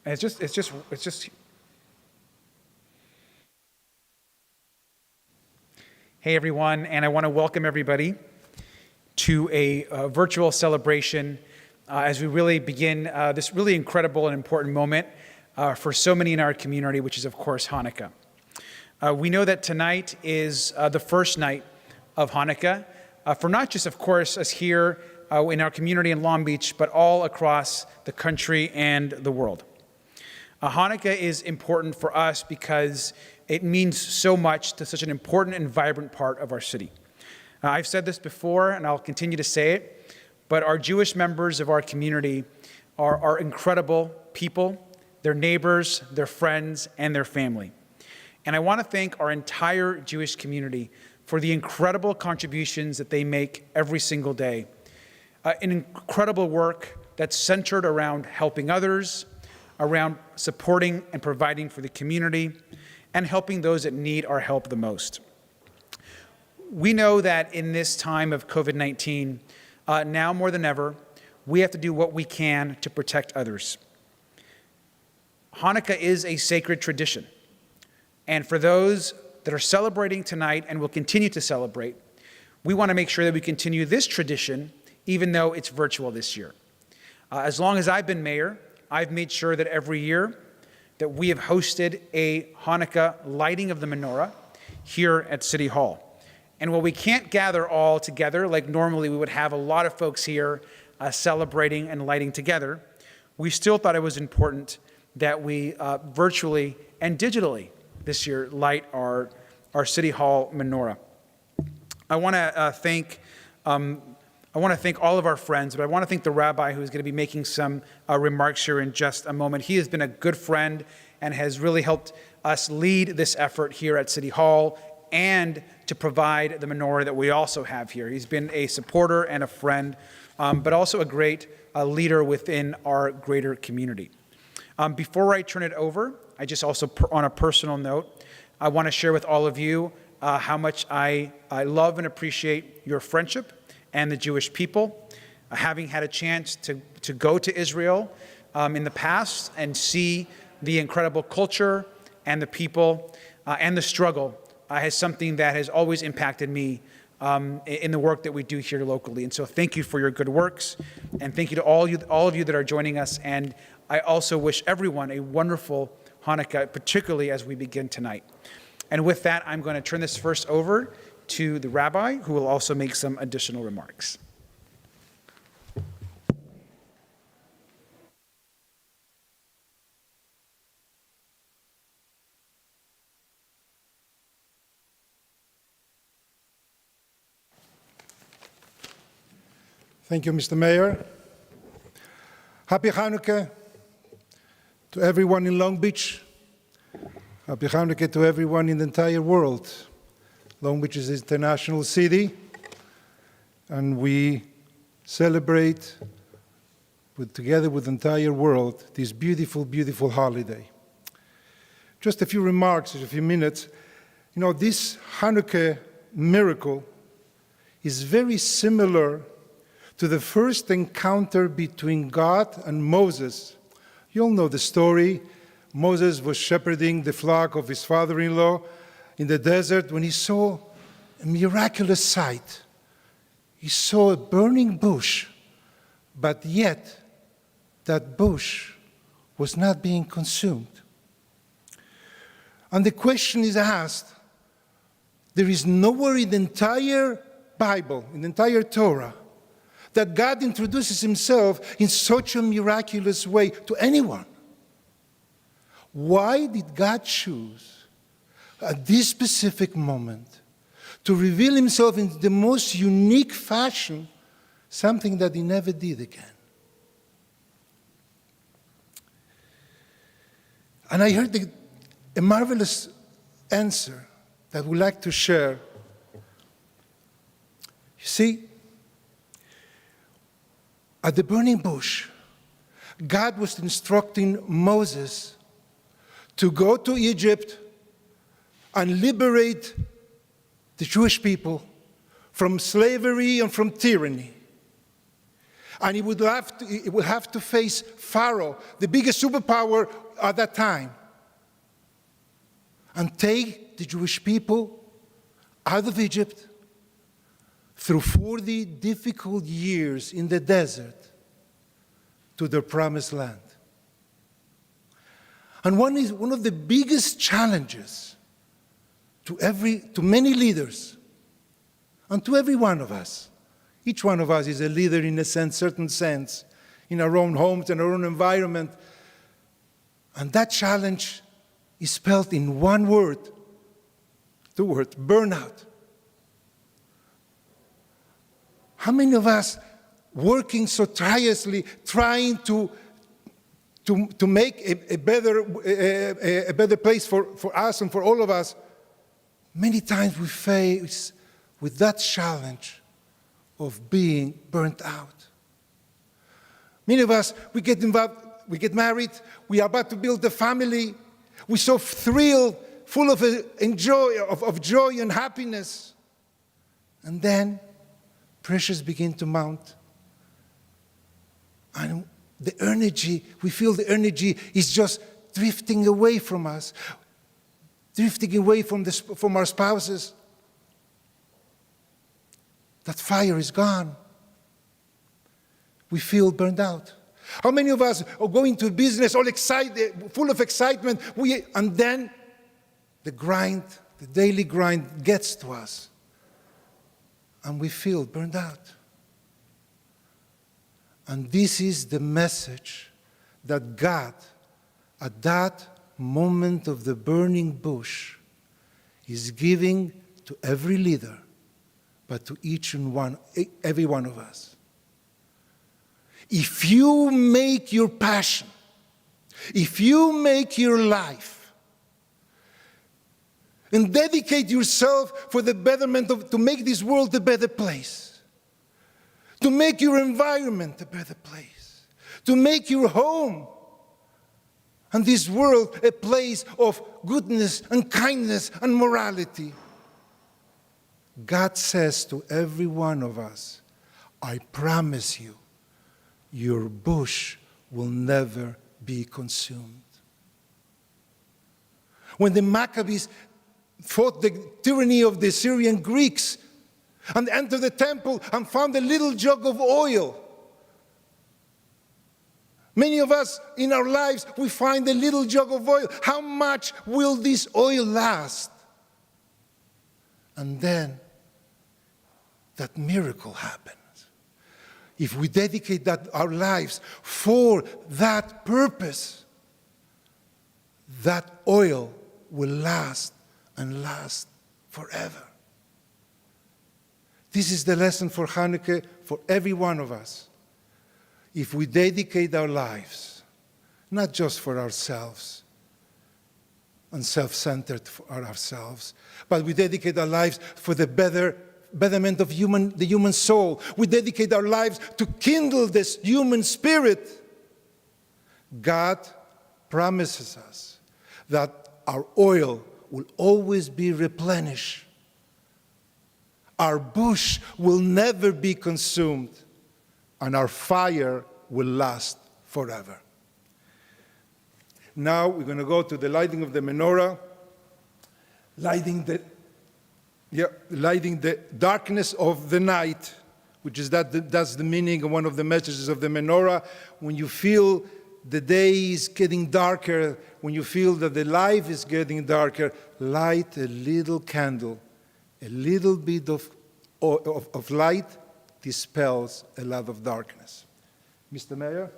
And it's just. Hey everyone, and I want to welcome everybody to a virtual celebration as we really begin this really incredible and important moment for so many in our community, which is of course Hanukkah. We know that tonight is the first night of Hanukkah for not just of course us here in our community in Long Beach, but all across the country and the world. Hanukkah is important for us because it means so much to such an important and vibrant part of our city. I've said this before, and I'll continue to say it, but our Jewish members of our community are incredible people, their neighbors, their friends, and their family. And I want to thank our entire Jewish community for the incredible contributions that they make every single day. An incredible work that's centered around helping others, around supporting and providing for the community, and helping those that need our help the most. We know that in this time of COVID-19, now more than ever, we have to do what we can to protect others. Hanukkah is a sacred tradition. And for those that are celebrating tonight and will continue to celebrate, we want to make sure that we continue this tradition, even though it's virtual this year. As long as I've been mayor, I've made sure that every year that we have hosted a Hanukkah lighting of the menorah here at City Hall. And while we can't gather all together, like normally we would have a lot of folks here celebrating and lighting together, we still thought it was important that we virtually and digitally this year light our City Hall menorah. I want to thank all of our friends, but I want to thank the Rabbi who is going to be making some remarks here in just a moment. He has been a good friend and has really helped us lead this effort here at City Hall and to provide the menorah that we also have here. He's been a supporter and a friend, but also a great leader within our greater community. Before I turn it over, I just also, on a personal note, I want to share with all of you how much I love and appreciate your friendship and the Jewish people. Having had a chance to go to Israel in the past and see the incredible culture and the people and the struggle is something that has always impacted me in the work that we do here locally. And so thank you for your good works, and thank you to all of you that are joining us. And I also wish everyone a wonderful Hanukkah, particularly as we begin tonight. And with that, I'm going to turn this first over to the Rabbi, who will also make some additional remarks. Thank you, Mr. Mayor. Happy Hanukkah to everyone in Long Beach. Happy Hanukkah to everyone in the entire world. Long Beach is an international city, and we celebrate together with the entire world this beautiful, beautiful holiday. Just a few remarks, a few minutes. You know, this Hanukkah miracle is very similar to the first encounter between God and Moses. You all know the story. Moses was shepherding the flock of his father-in-law in the desert when he saw a miraculous sight. He saw a burning bush, but yet that bush was not being consumed. And the question is asked, there is nowhere in the entire Bible, in the entire Torah, that God introduces himself in such a miraculous way to anyone. Why did God choose at this specific moment to reveal himself in the most unique fashion, something that he never did again? And I heard a marvelous answer that I would like to share. You see, at the burning bush, God was instructing Moses to go to Egypt and liberate the Jewish people from slavery and from tyranny. And it will have to face Pharaoh, the biggest superpower at that time, and take the Jewish people out of Egypt through 40 difficult years in the desert to their promised land. And one of the biggest challenges to many leaders and to every one of us. Each one of us is a leader in a certain sense, in our own homes and our own environment. And that challenge is spelled in one word, two words, burnout. How many of us working so tirelessly, trying to make a better place for us and for all of us, many times we face with that challenge of being burnt out. Many of us, we get involved, we get married, we are about to build a family, we're so thrilled, full of joy and happiness. And then pressures begin to mount. And the energy, we feel the energy is just drifting away from us, drifting away from our spouses. That fire is gone. We feel burned out. How many of us are going to business all excited, full of excitement, and then the daily grind gets to us, and we feel burned out? And this is the message that God, at that moment of the burning bush, is giving to every leader, but to every one of us. If you make your passion, if you make your life, and dedicate yourself for the betterment to make this world a better place, to make your environment a better place, to make your home and this world a place of goodness and kindness and morality, God says to every one of us, I promise you, your bush will never be consumed. When the Maccabees fought the tyranny of the Syrian Greeks and entered the temple and found a little jug of oil, many of us in our lives, we find a little jug of oil. How much will this oil last? And then that miracle happens. If we dedicate our lives for that purpose, that oil will last and last forever. This is the lesson for Hanukkah for every one of us. If we dedicate our lives, not just for ourselves and self-centered for ourselves, but we dedicate our lives for the betterment of the human soul. We dedicate our lives to kindle this human spirit. God promises us that our oil will always be replenished. Our bush will never be consumed, and our fire will last forever. Now we're going to go to the lighting of the menorah, lighting the darkness of the night, which is that's the meaning of one of the messages of the menorah. When you feel the day is getting darker, when you feel that the life is getting darker, light a little candle. A little bit of light dispels a lot of darkness. Mr. Mayor?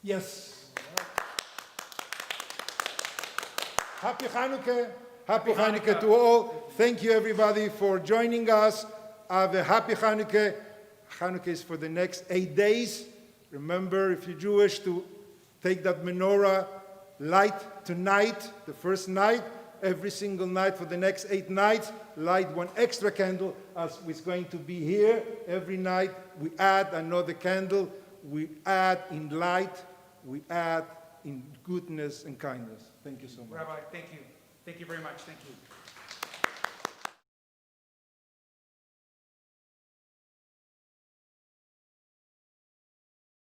Yes. Happy Hanukkah. Happy Hanukkah to all. Thank you, everybody, for joining us. Have a happy Hanukkah. Hanukkah is for the next 8 days. Remember, if you're Jewish, to take that menorah light tonight, the first night, every single night for the next 8 nights, light one extra candle, as it's going to be here. Every night we add another candle, we add in light we add in goodness and kindness. Thank you so much. Rabbi, thank you. Thank you very much. Thank you.